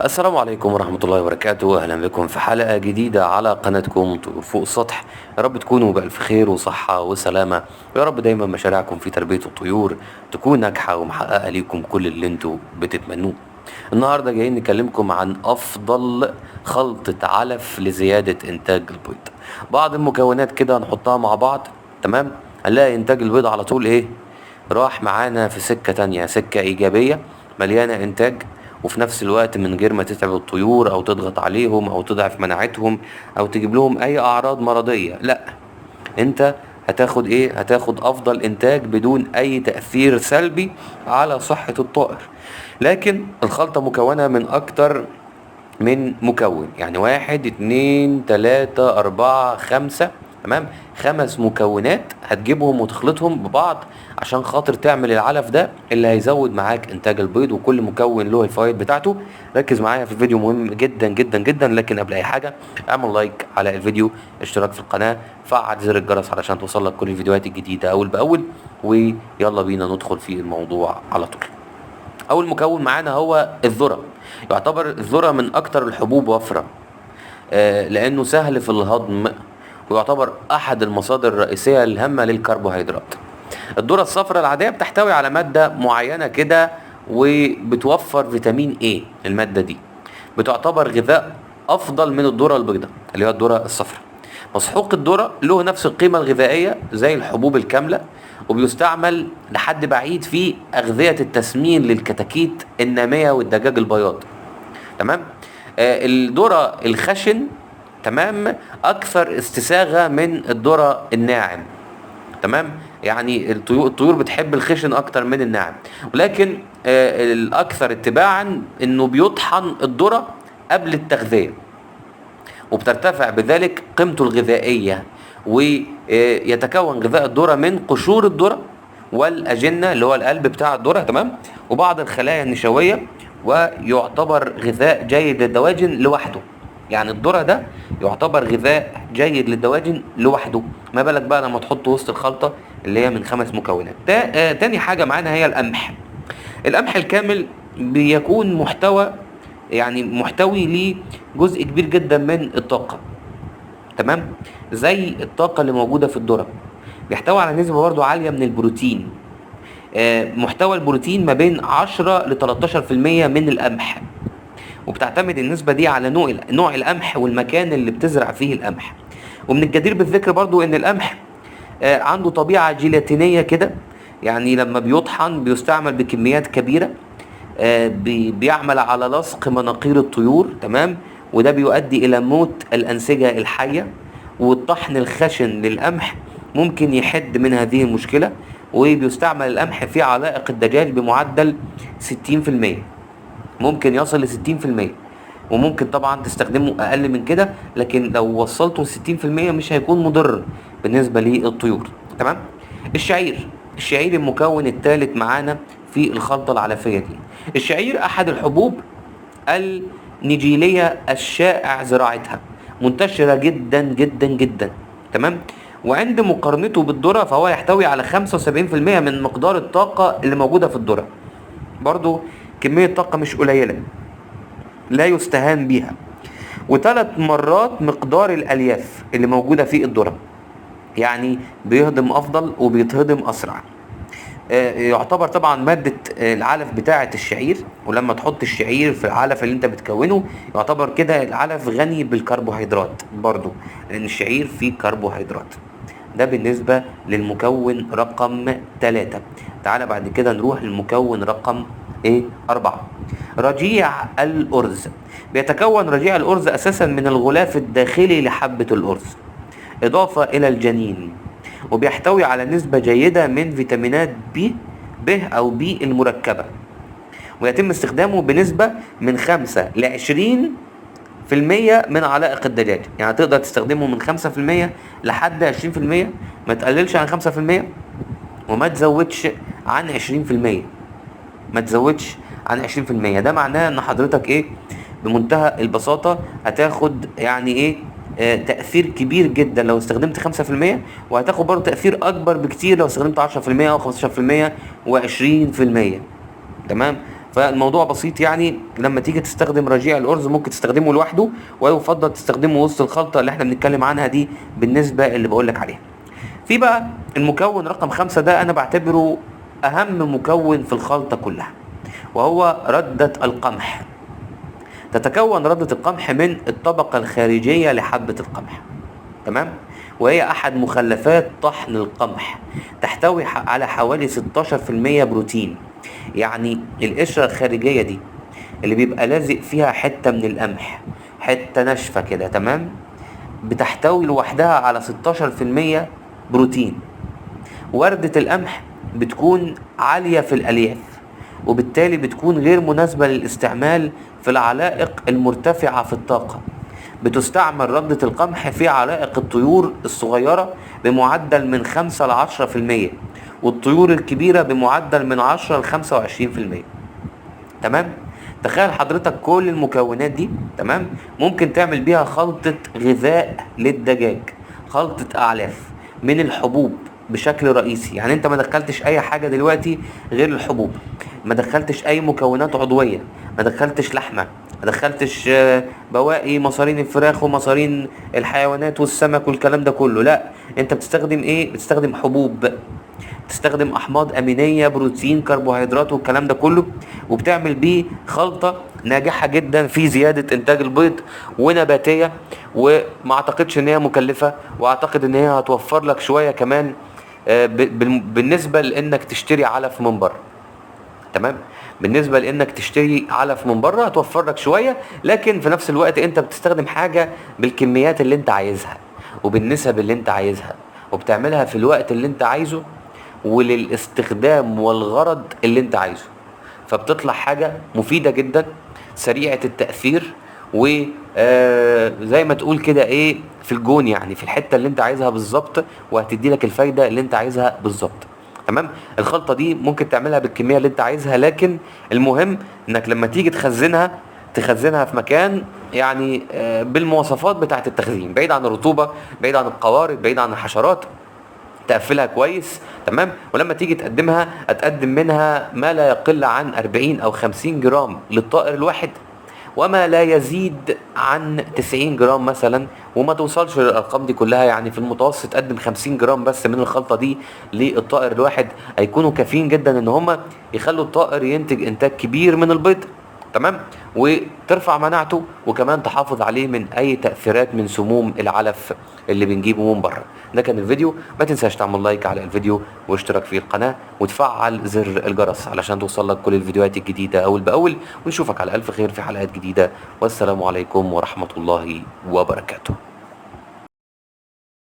السلام عليكم ورحمة الله وبركاته. أهلا بكم في حلقة جديدة على قناتكم طيور فوق السطح. يا رب تكونوا بألف خير وصحة وسلامة، ويا رب دايما مشاريعكم في تربية الطيور تكون ناجحة ومحققة ليكم كل اللي انتوا بتتمنوه. النهاردة جايين نكلمكم عن أفضل خلطة علف لزيادة إنتاج البيض. بعض المكونات كده نحطها مع بعض، تمام، هنلاقي إنتاج البيض على طول إيه؟ راح معانا في سكة تانية، سكة إيجابية مليانة إنتاج، وفي نفس الوقت من غير ما تتعب الطيور او تضغط عليهم او تضعف مناعتهم او تجيب لهم اي اعراض مرضية. لا، انت هتاخد ايه؟ هتاخد افضل انتاج بدون اي تأثير سلبي على صحة الطائر. لكن الخلطة مكونة من اكتر من مكون، يعني واحد اتنين تلاتة اربعة خمسة، تمام، 5 مكونات هتجيبهم وتخلطهم ببعض عشان خاطر تعمل العلف ده اللي هيزود معاك انتاج البيض، وكل مكون له الفوائد بتاعته. ركز معايا في الفيديو، مهم جدا جدا جدا. لكن قبل اي حاجة اعمل لايك على الفيديو، اشتراك في القناة، فعل زر الجرس علشان توصلك كل الفيديوهات الجديدة اول باول. ويلا بينا ندخل في الموضوع على طول. اول مكون معانا هو الذرة. يعتبر الذرة من اكتر الحبوب وفرة، لانه سهل في الهضم، ويعتبر احد المصادر الرئيسية الهامة للكربوهيدرات. الذرة الصفراء العادية بتحتوي على مادة معينة كده، وبتوفر فيتامين A. المادة دي بتعتبر غذاء افضل من الذرة البيضاء اللي هي الذرة الصفراء. مسحوق الذرة له نفس القيمة الغذائية زي الحبوب الكاملة، وبيستعمل لحد بعيد في أغذية التسمين للكتاكيت النامية والدجاج البياض، تمام. الذرة الخشن، تمام، أكثر استساغة من الذرة الناعم، تمام. يعني الطيور بتحب الخشن أكتر من الناعم، ولكن الأكثر اتباعا إنه بيطحن الذرة قبل التغذية، وبترتفع بذلك قيمته الغذائية. ويتكون غذاء الذرة من قشور الذرة والأجنة اللي هو القلب بتاع الذرة، تمام، وبعض الخلايا النشوية، ويعتبر غذاء جيد للدواجن لوحده. يعني الذرة ده يعتبر غذاء جيد للدواجن لوحده، ما بالك بقى لما تحطه وسط الخلطة اللي هي من 5 مكونات. تاني حاجة معانا هي القمح. القمح الكامل بيكون محتوي لجزء كبير جدا من الطاقة، تمام، زي الطاقة اللي موجودة في الذرة. بيحتوي على نسبة برضو عالية من البروتين. محتوى البروتين ما بين 10 ل 13% من القمح، وبتعتمد النسبة دي على نوع القمح والمكان اللي بتزرع فيه القمح. ومن الجدير بالذكر برضو ان القمح عنده طبيعة جيلاتينية كده، يعني لما بيطحن بيستعمل بكميات كبيرة، بيعمل على لصق مناقير الطيور، تمام، وده بيؤدي الى موت الانسجة الحية. والطحن الخشن للقمح ممكن يحد من هذه المشكلة، وبيستعمل القمح في علائق الدجاج بمعدل 60%، ممكن يصل ل 60%. وممكن طبعا تستخدمه اقل من كده، لكن لو وصلته ل 60% مش هيكون مضر بالنسبة للطيور، تمام. الشعير المكون الثالث معانا في الخلطة العلفية دي. الشعير احد الحبوب النجيلية الشائع زراعتها، منتشرة جدا جدا جدا، تمام. وعند مقارنته بالذرة فهو يحتوي على 75% من مقدار الطاقة اللي موجودة في الذرة. برضو كمية طاقة مش قليلة، لا يستهان بيها، و3 مرات مقدار الألياف اللي موجودة في الذرة. يعني بيهضم أفضل وبيتهضم أسرع. يعتبر طبعا مادة العلف بتاعة الشعير، ولما تحط الشعير في العلف اللي انت بتكونه يعتبر كده العلف غني بالكربوهيدرات برضو، لأن الشعير فيه كربوهيدرات. ده بالنسبة للمكون رقم 3. تعالى بعد كده نروح للمكون رقم 4. رجيع الأرز. بيتكون رجيع الأرز أساسا من الغلاف الداخلي لحبة الأرز إضافة إلى الجنين، وبيحتوي على نسبة جيدة من فيتامينات ب أو بي المركبة، ويتم استخدامه بنسبة من 5 ل 20% من علائق الدجاج. يعني تقدر تستخدمه من 5% لحد 20%، ما تقللش عن 5% وما تزودش عن 20%. ما تزودش عن 20%. ده معناه ان حضرتك بمنتهى البساطة هتاخد تأثير كبير جدا لو استخدمت 5%، وهتاخد برضه تأثير أكبر بكتير لو استخدمت 10% أو 15% و20%، تمام. فالموضوع بسيط يعني. لما تيجي تستخدم رجيع الارز ممكن تستخدمه لوحده، ويفضل تستخدمه وسط الخلطه اللي احنا بنتكلم عنها دي بالنسبه اللي بقول لك عليها. في بقى المكون رقم 5، ده انا بعتبره اهم مكون في الخلطه كلها، وهو ردة القمح. تتكون ردة القمح من الطبقة الخارجية لحبة القمح، تمام؟ وهي أحد مخلفات طحن القمح، تحتوي على حوالي 16% بروتين. يعني القشرة الخارجية دي اللي بيبقى لازق فيها حتة من القمح، حتة ناشفة كده، تمام؟ بتحتوي لوحدها على 16% بروتين. وردة القمح بتكون عالية في الألياف، وبالتالي بتكون غير مناسبة للاستعمال في العلائق المرتفعة في الطاقة. بتستعمل ردة القمح في علائق الطيور الصغيرة بمعدل من 5 ل 10%، والطيور الكبيرة بمعدل من 10 ل 25%. تمام؟ تخيل حضرتك كل المكونات دي، تمام، ممكن تعمل بيها خلطة غذاء للدجاج، خلطة أعلاف من الحبوب بشكل رئيسي. يعني انت ما دخلتش اي حاجة دلوقتي غير الحبوب، ما دخلتش اي مكونات عضوية، ما دخلتش لحمة، ما دخلتش بواقي مصارين الفراخ ومصارين الحيوانات والسمك والكلام ده كله. لا، انت بتستخدم ايه؟ بتستخدم حبوب، تستخدم احماض امينيه، بروتين، كربوهيدرات والكلام ده كله، وبتعمل بيه خلطه ناجحه جدا في زياده انتاج البيض ونباتيه. وما اعتقدش ان هي مكلفه، واعتقد ان هي هتوفر لك شويه كمان بالنسبه لانك تشتري علف من بره. تمام؟ بالنسبه لانك تشتري علف من بره هتوفر لك شويه، لكن في نفس الوقت انت بتستخدم حاجه بالكميات اللي انت عايزها وبالنسب اللي انت عايزها، وبتعملها في الوقت اللي انت عايزه وللاستخدام والغرض اللي انت عايزه. فبتطلع حاجة مفيدة جدا، سريعة التأثير، وزي ما تقول كده ايه، في الجون، يعني في الحتة اللي انت عايزها بالظبط، وهتدي لك الفايدة اللي انت عايزها بالظبط. تمام؟ الخلطة دي ممكن تعملها بالكمية اللي انت عايزها، لكن المهم انك لما تيجي تخزنها في مكان يعني بالمواصفات بتاعة التخزين، بعيد عن الرطوبة، بعيد عن القوارض، بعيد عن الحشرات، تقفلها كويس. تمام؟ ولما تيجي تقدمها هتقدم منها ما لا يقل عن 40 او 50 جرام للطائر الواحد، وما لا يزيد عن 90 جرام مثلا، وما توصلش للارقام دي كلها. يعني في المتوسط تقدم 50 جرام بس من الخلطه دي للطائر الواحد، هيكونوا كافيين جدا ان هم يخلوا الطائر ينتج انتاج كبير من البيض. تمام؟ وترفع مناعته، وكمان تحافظ عليه من اي تأثيرات من سموم العلف اللي بنجيبه من بره. ده كان الفيديو. ما تنساش تعمل لايك على الفيديو واشتراك في القناة وتفعل زر الجرس علشان توصلك كل الفيديوهات الجديدة اول باول، ونشوفك على الف خير في حلقات جديدة. والسلام عليكم ورحمة الله وبركاته.